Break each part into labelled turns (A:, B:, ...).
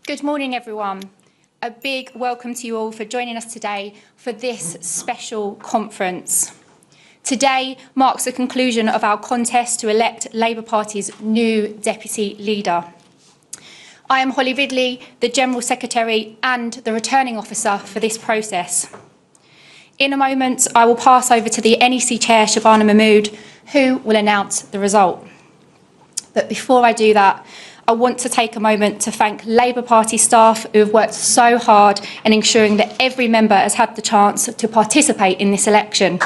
A: Good morning, everyone. A big welcome to you all for joining us today for this special conference. Today marks the conclusion of our contest to elect Labour Party's new Deputy Leader. I am Holly Ridley, the General Secretary and the Returning Officer for this process. In a moment, I will pass over to the NEC Chair, Shabana Mahmood, who will announce the result. But before I do that, I want to take a moment to thank Labour Party staff who have worked so hard in ensuring that every member has had the chance to participate in this election.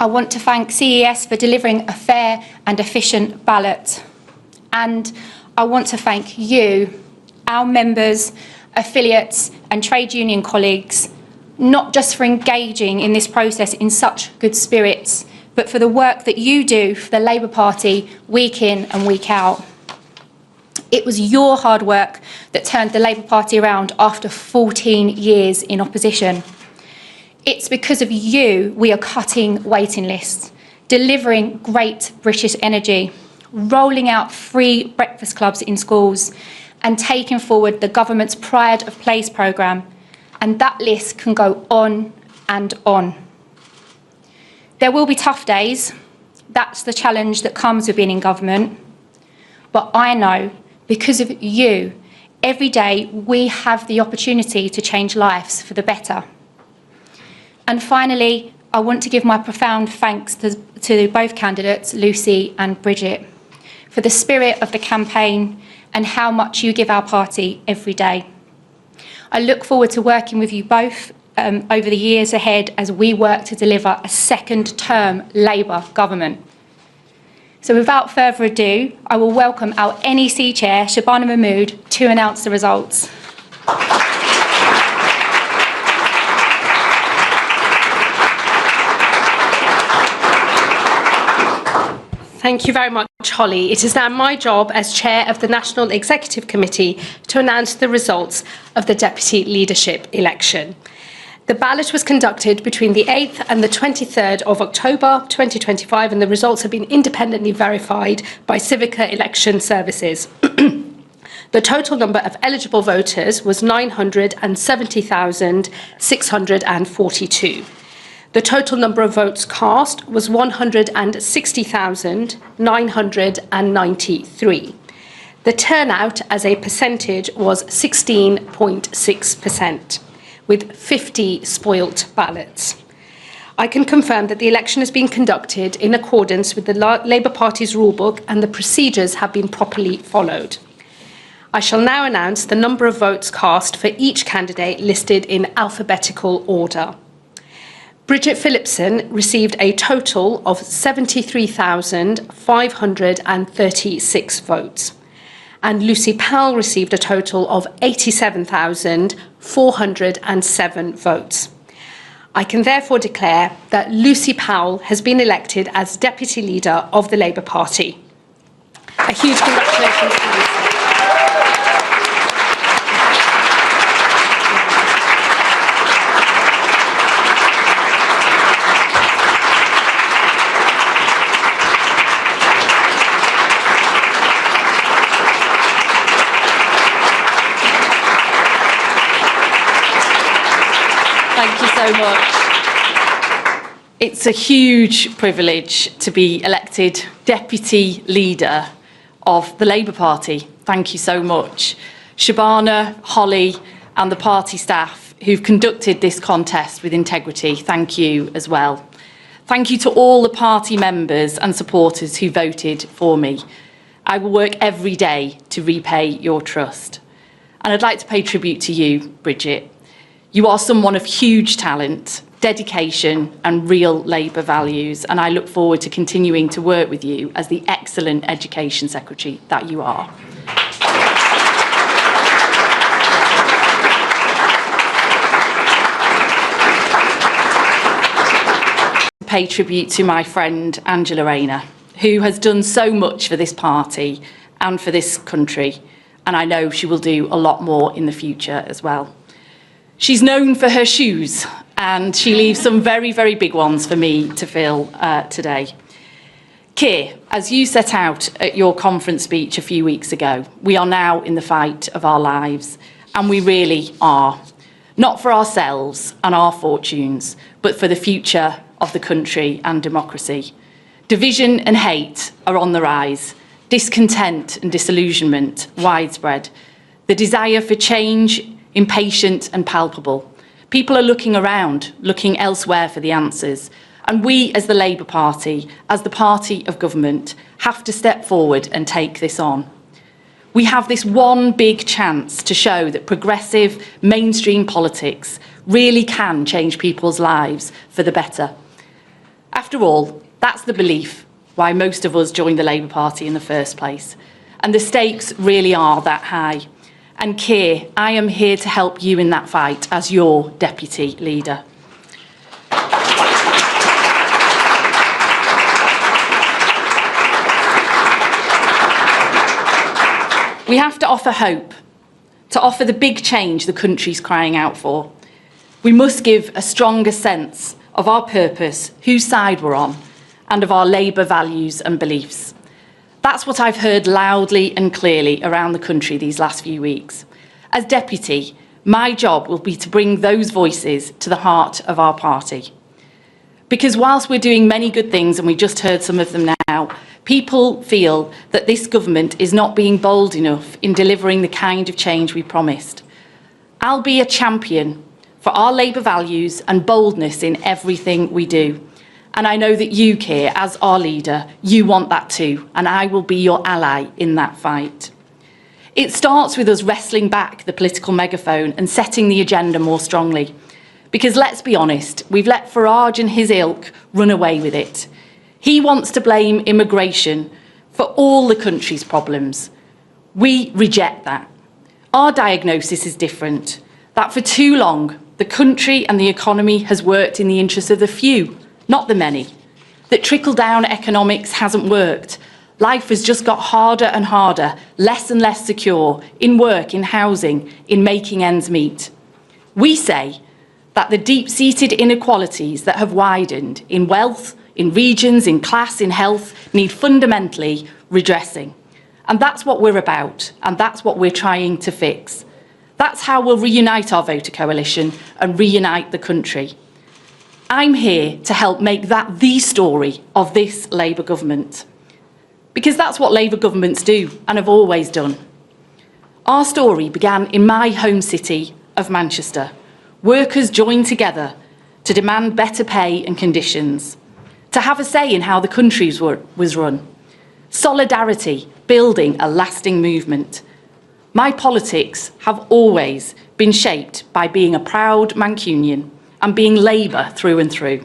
A: I want to thank CES for delivering a fair and efficient ballot. And I want to thank you, our members, affiliates and trade union colleagues, not just for engaging in this process in such good spirits, but for the work that you do for the Labour Party week in and week out. It was your hard work that turned the Labour Party around after 14 years in opposition. It's because of you we are cutting waiting lists, delivering great British energy, rolling out free breakfast clubs in schools, and taking forward the government's Pride of Place programme. And that list can go on and on. There will be tough days. That's the challenge that comes with being in government. But I know, because of you, every day we have the opportunity to change lives for the better. And finally, I want to give my profound thanks to both candidates, Lucy and Bridget, for the spirit of the campaign and how much you give our party every day. I look forward to working with you both over the years ahead as we work to deliver a second-term Labour government. So without further ado, I will welcome our NEC Chair, Shabana Mahmood, to announce the results.
B: Thank you very much, Holly. It is now my job as Chair of the National Executive Committee to announce the results of the Deputy Leadership election. The ballot was conducted between the 8th and the 23rd of October 2025, and the results have been independently verified by Civica Election Services. The total number of eligible voters was 970,642. The total number of votes cast was 160,993. The turnout as a percentage was 16.6%, with 50 spoilt ballots. I can confirm that the election has been conducted in accordance with the Labour Party's rulebook and the procedures have been properly followed. I shall now announce the number of votes cast for each candidate listed in alphabetical order. Bridget Phillipson received a total of 73,536 votes, and Lucy Powell received a total of 87,407 votes. I can therefore declare that Lucy Powell has been elected as Deputy Leader of the Labour Party. A huge congratulations to Lucy.
C: Thank you so much. It's a huge privilege to be elected Deputy Leader of the Labour Party. Thank you so much. Shabana, Holly and the party staff who've conducted this contest with integrity, thank you as well. Thank you to all the party members and supporters who voted for me. I will work every day to repay your trust. And I'd like to pay tribute to you, Bridget. You are someone of huge talent, dedication and real Labour values, and I look forward to continuing to work with you as the excellent Education Secretary that you are. Pay tribute to my friend Angela Rayner, who has done so much for this party and for this country, and I know she will do a lot more in the future as well. She's known for her shoes and she leaves some very, very big ones for me to fill today. Keir, as you set out at your conference speech a few weeks ago, we are now in the fight of our lives, and we really are. Not for ourselves and our fortunes, but for the future of the country and democracy. Division and hate are on the rise, discontent and disillusionment widespread, the desire for change impatient and palpable. People are looking around, looking elsewhere for the answers. And we, as the Labour Party, as the party of government, have to step forward and take this on. We have this one big chance to show that progressive, mainstream politics really can change people's lives for the better. After all, that's the belief why most of us joined the Labour Party in the first place. And the stakes really are that high. And Keir, I am here to help you in that fight as your deputy leader. We have to offer hope, to offer the big change the country's crying out for. We must give a stronger sense of our purpose, whose side we're on, and of our Labour values and beliefs. That's what I've heard loudly and clearly around the country these last few weeks. As deputy, my job will be to bring those voices to the heart of our party. Because whilst we're doing many good things, and we just heard some of them now, people feel that this government is not being bold enough in delivering the kind of change we promised. I'll be a champion for our Labour values and boldness in everything we do. And I know that you, Keir, as our leader, you want that too, and I will be your ally in that fight. It starts with us wrestling back the political megaphone and setting the agenda more strongly. Because let's be honest, we've let Farage and his ilk run away with it. He wants to blame immigration for all the country's problems. We reject that. Our diagnosis is different, that for too long, the country and the economy has worked in the interests of the few, not the many. That trickle-down economics hasn't worked. Life has just got harder and harder, less and less secure, in work, in housing, in making ends meet. We say that the deep-seated inequalities that have widened in wealth, in regions, in class, in health, need fundamentally redressing. And that's what we're about, and that's what we're trying to fix. That's how we'll reunite our voter coalition and reunite the country. I'm here to help make that the story of this Labour government. Because that's what Labour governments do and have always done. Our story began in my home city of Manchester. Workers joined together to demand better pay and conditions, to have a say in how the country was run. Solidarity, building a lasting movement. My politics have always been shaped by being a proud Mancunian and being Labour through and through.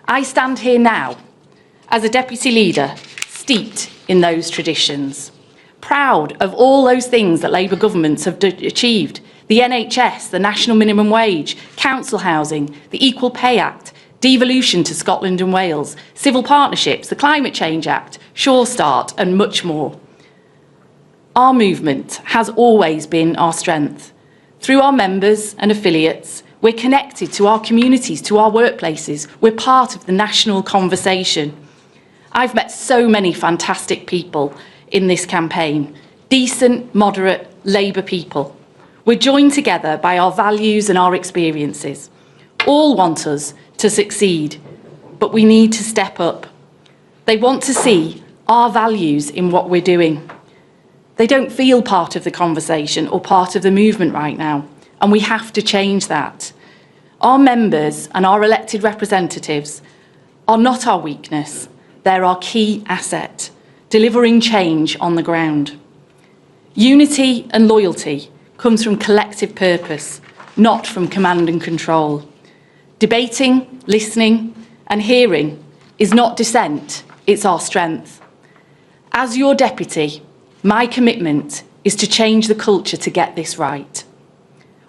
C: I stand here now as a deputy leader steeped in those traditions, proud of all those things that Labour governments have achieved: the NHS, the national minimum wage, council housing, the Equal Pay Act, devolution to Scotland and Wales, civil partnerships, the Climate Change Act, Sure Start, and much more. Our movement has always been our strength. Through our members and affiliates, we're connected to our communities, to our workplaces. We're part of the national conversation. I've met so many fantastic people in this campaign, decent, moderate Labour people. We're joined together by our values and our experiences. All want us to succeed, but we need to step up. They want to see our values in what we're doing. They don't feel part of the conversation or part of the movement right now, and we have to change that. Our members and our elected representatives are not our weakness. They're our key asset, delivering change on the ground. Unity and loyalty comes from collective purpose, not from command and control. Debating, listening, and hearing is not dissent, it's our strength. As your deputy, my commitment is to change the culture to get this right.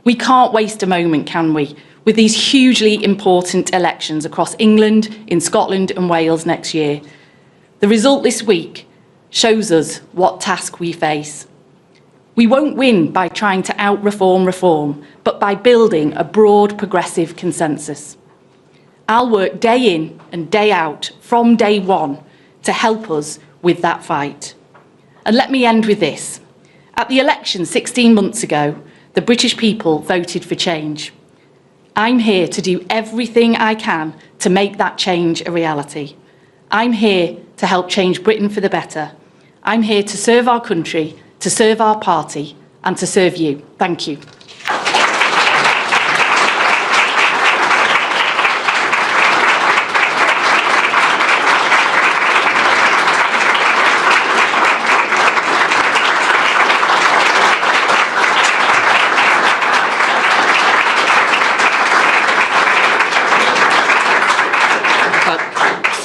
C: We can't waste a moment, can we, with these hugely important elections across England, in Scotland and Wales next year. The result this week shows us what task we face. We won't win by trying to out-reform reform, but by building a broad progressive consensus. I'll work day in and day out from day one to help us with that fight. And let me end with this. At the election 16 months ago, the British people voted for change. I'm here to do everything I can to make that change a reality. I'm here to help change Britain for the better. I'm here to serve our country, to serve our party, and to serve you. Thank you.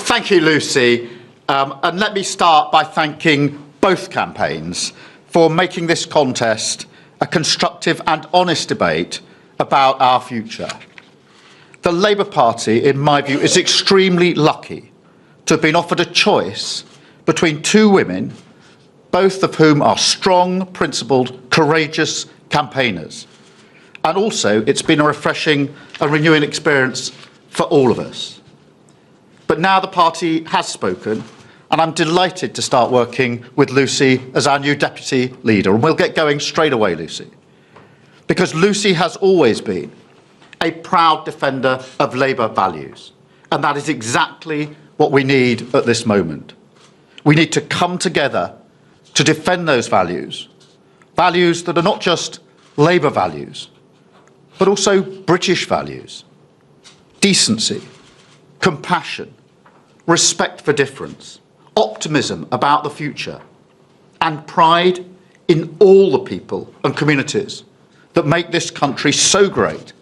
D: Thank you, Lucy. And let me start by thanking both campaigns for making this contest a constructive and honest debate about our future. The Labour Party, in my view, is extremely lucky to have been offered a choice between two women, both of whom are strong, principled, courageous campaigners. And also, it's been a refreshing and renewing experience for all of us. But now the party has spoken, and I'm delighted to start working with Lucy as our new deputy leader. And we'll get going straight away, Lucy. Because Lucy has always been a proud defender of Labour values. And that is exactly what we need at this moment. We need to come together to defend those values. Values that are not just Labour values, but also British values. Decency, compassion, respect for difference, optimism about the future, and pride in all the people and communities that make this country so great.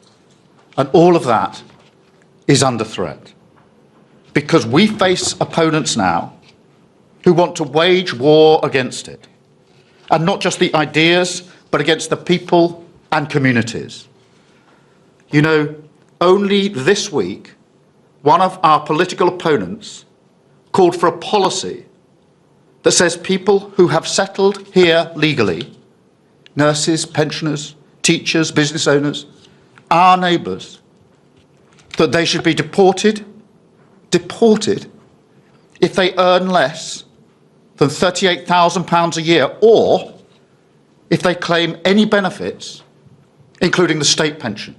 D: And all of that is under threat. Because we face opponents now who want to wage war against it. And not just the ideas, but against the people and communities. You know, only this week, one of our political opponents called for a policy that says people who have settled here legally, nurses, pensioners, teachers, business owners, our neighbours, that they should be deported if they earn less than £38,000 a year, or if they claim any benefits, including the state pension.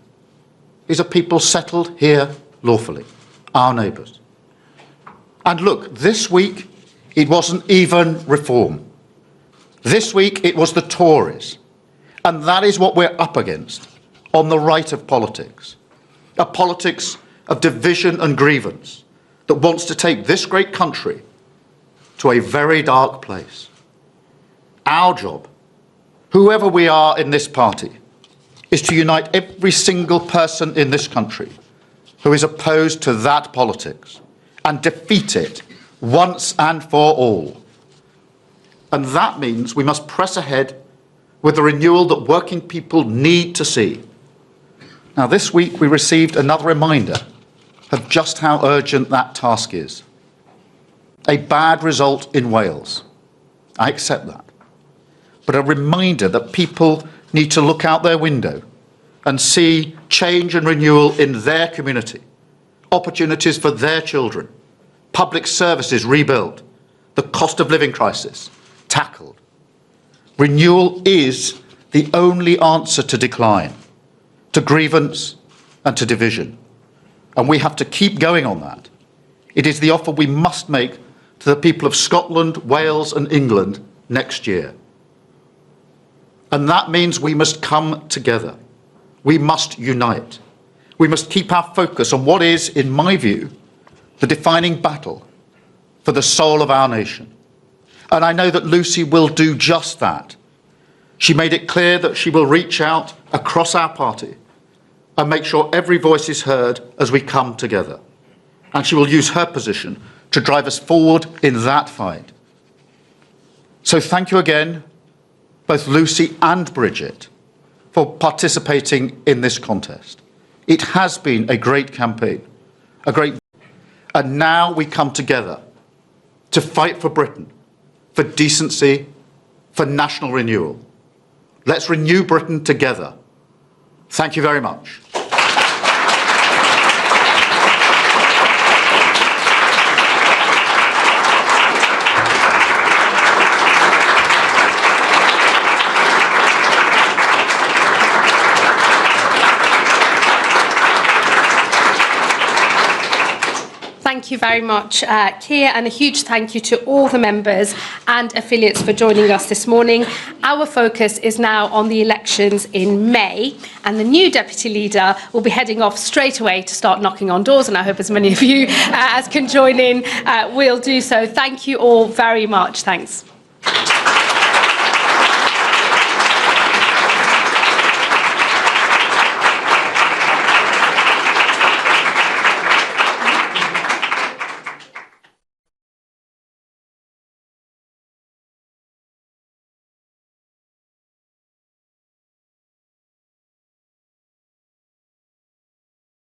D: These are people settled here lawfully, our neighbours. And look, this week it wasn't even Reform. This week it was the Tories. And that is what we're up against on the right of politics. A politics of division and grievance that wants to take this great country to a very dark place. Our job, whoever we are in this party, is to unite every single person in this country who is opposed to that politics and defeat it once and for all. And that means we must press ahead with the renewal that working people need to see. Now, this week we received another reminder of just how urgent that task is. A bad result in Wales. I accept that. But a reminder that people need to look out their window and see change and renewal in their community, opportunities for their children, public services rebuilt, the cost of living crisis tackled. Renewal is the only answer to decline, to grievance and to division. And we have to keep going on that. It is the offer we must make to the people of Scotland, Wales and England next year. And that means we must come together. We must unite. We must keep our focus on what is, in my view, the defining battle for the soul of our nation. And I know that Lucy will do just that. She made it clear that she will reach out across our party and make sure every voice is heard as we come together. And she will use her position to drive us forward in that fight. So thank you again, both Lucy and Bridget, for participating in this contest. It has been a great campaign, and now we come together to fight for Britain, for decency, for national renewal. Let's renew Britain together. Thank you very much.
B: Thank you very much, Keir, and a huge thank you to all the members and affiliates for joining us this morning. Our focus is now on the elections in May, and the new Deputy Leader will be heading off straight away to start knocking on doors, and I hope as many of you as can join in will do so. Thank you all very much. Thanks.